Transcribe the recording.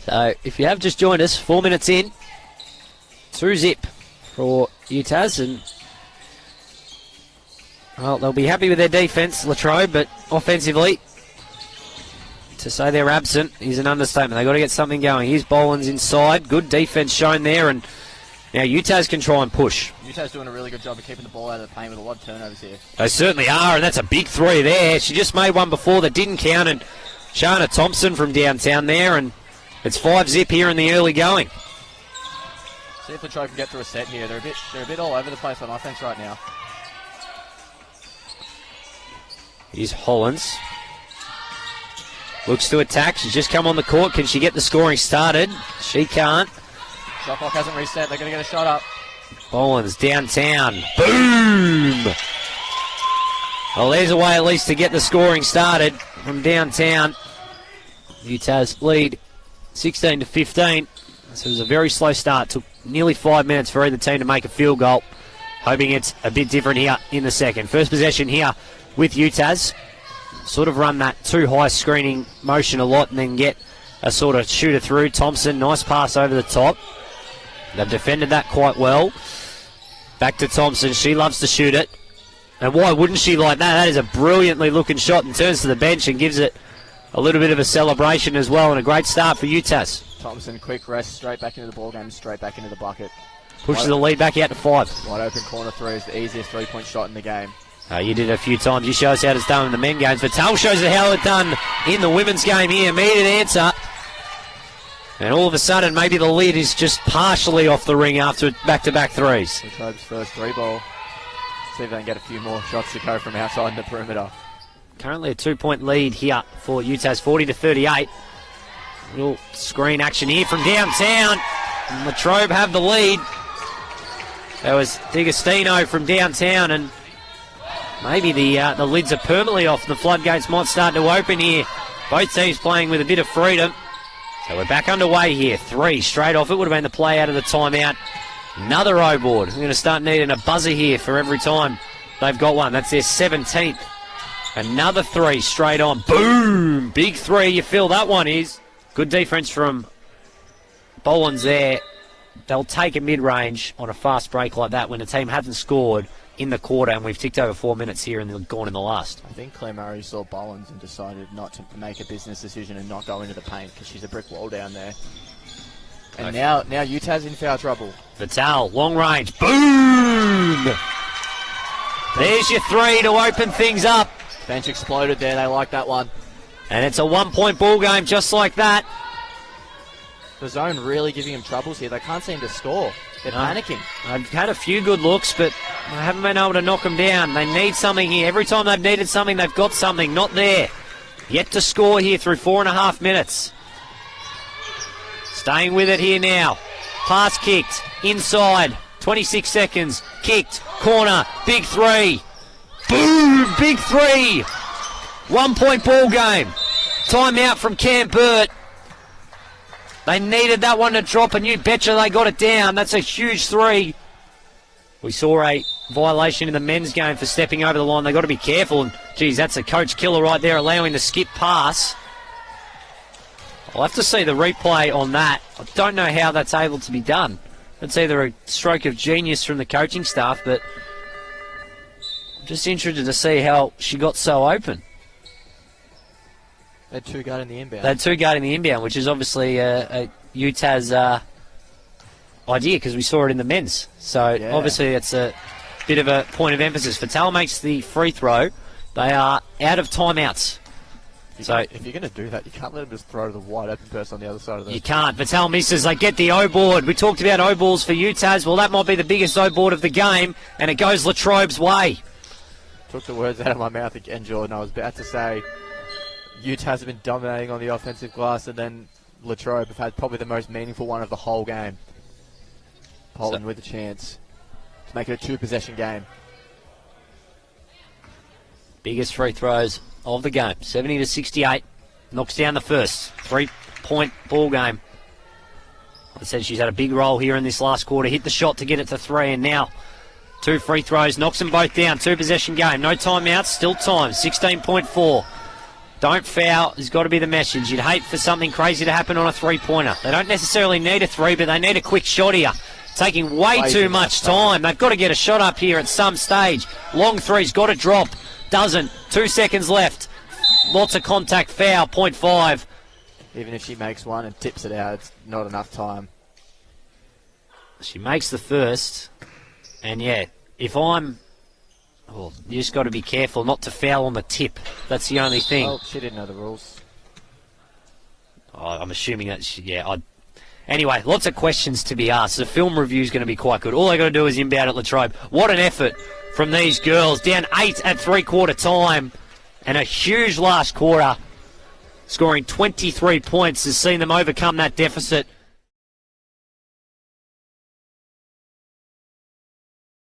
So if you have just joined us, 4 minutes in, 2-0 for Utas, and well, they'll be happy with their defence, Latrobe, but offensively, to say they're absent is an understatement. They've got to get something going. Here's Boland's inside. Good defence shown there, and now Utas can try and push. Utas doing a really good job of keeping the ball out of the paint with a lot of turnovers here. They certainly are, and that's a big three there. She just made one before that didn't count, and Shana Thompson from downtown there, and it's 5-0 here in the early going. See if Latrobe can get through a set here. They're a bit all over the place on offense right now. Here's Hollins. Looks to attack. She's just come on the court. Can she get the scoring started? She can't. Shot clock hasn't reset. They're going to get a shot up. Boland's downtown. Boom! Well, there's a way at least to get the scoring started from downtown. Utas lead 16-15. So it was a very slow start. Took nearly 5 minutes for either team to make a field goal. Hoping it's a bit different here in the second. First possession here with Utas. Sort of run that too high screening motion a lot and then get a sort of shooter through. Thompson, nice pass over the top. They've defended that quite well. Back to Thompson. She loves to shoot it. And why wouldn't she like that? That is a brilliantly looking shot, and turns to the bench and gives it a little bit of a celebration as well, and a great start for Utas. Thompson, quick rest, straight back into the ball game, straight back into the bucket. Pushes the lead back out to 5. Wide open corner three is the easiest three-point shot in the game. You did it a few times. You show us how it's done in the men games. Vital shows us how it's done in the women's game here. Immediate answer. And all of a sudden, maybe the lid is just partially off the ring after back-to-back threes. Latrobe's first three ball. See if they can get a few more shots to go from outside the perimeter. Currently a 2-point lead here for Utas, 40-38. Little screen action here from downtown. And Latrobe have the lead. That was D'Agostino from downtown, and maybe the lids are permanently off. The floodgates might start to open here. Both teams playing with a bit of freedom. So we're back underway here. 3 straight off. It would have been the play out of the timeout. Another O-board. We're going to start needing a buzzer here for every time they've got one. That's their 17th. Another 3 straight on. Boom! Big 3. You feel that one is. Good defense from Boland's there. They'll take a mid-range on a fast break like that when the team hasn't scored in the quarter, and we've ticked over 4 minutes here and gone in the last. I think Claire Murray saw Bollins and decided not to make a business decision and not go into the paint because she's a brick wall down there. And now Utah's in foul trouble. Vital, long range. Boom! There's your 3 to open things up. Bench exploded there. They like that one. And it's a 1-point ball game just like that. The zone really giving them troubles here. They can't seem to score. They're panicking. I've had a few good looks, but I haven't been able to knock them down. They need something here. Every time they've needed something, they've got something. Not there. Yet to score here through 4.5 minutes. Staying with it here now. Pass kicked. Inside. 26 seconds. Kicked. Corner. Big 3. Boom! Big 3. 1-point ball game. Timeout from Cam Burt. They needed that one to drop, and you betcha they got it down. That's a huge 3. We saw a violation in the men's game for stepping over the line. They've got to be careful. And, geez, that's a coach killer right there, allowing the skip pass. I'll have to see the replay on that. I don't know how that's able to be done. It's either a stroke of genius from the coaching staff, but I'm just interested to see how she got so open. They had 2 guarding the inbound. They had 2 guarding the inbound, which is obviously a Utah's idea because we saw it in the men's. So obviously it's a bit of a point of emphasis. Vital makes the free throw. They are out of timeouts. So if you're going to do that, you can't let them just throw to the wide open person on the other side of the... You can't. Vital misses. They get the O-board. We talked about O-balls for Utah's. Well, that might be the biggest O-board of the game, and it goes Latrobe's way. Took the words out of my mouth again, Jordan. I was about to say Utah's have been dominating on the offensive glass, and then Latrobe have had probably the most meaningful one of the whole game. Poland with a chance to make it a 2-possession game. Biggest free throws of the game. 70-68. Knocks down the first. 3-point ball game. I said she's had a big role here in this last quarter. Hit the shot to get it to 3, and now 2 free throws. Knocks them both down. 2-possession game. No timeouts. Still time. 16.4. Don't foul has got to be the message. You'd hate for something crazy to happen on a three-pointer. They don't necessarily need a three, but they need a quick shot here. Taking way too much time. They've got to get a shot up here at some stage. Long three's got to drop. Doesn't. 2 seconds left. Lots of contact, foul, 0.5. Even if she makes one and tips it out, it's not enough time. She makes the first. And yeah, if I'm... Oh, you just got to be careful not to foul on the tip. That's the only thing. Oh, she didn't know the rules. Oh, I'm assuming that Anyway, lots of questions to be asked. The film review is going to be quite good. All they got to do is inbound at Latrobe. What an effort from these girls. Down 8 at three-quarter time. And a huge last quarter. Scoring 23 points has seen them overcome that deficit.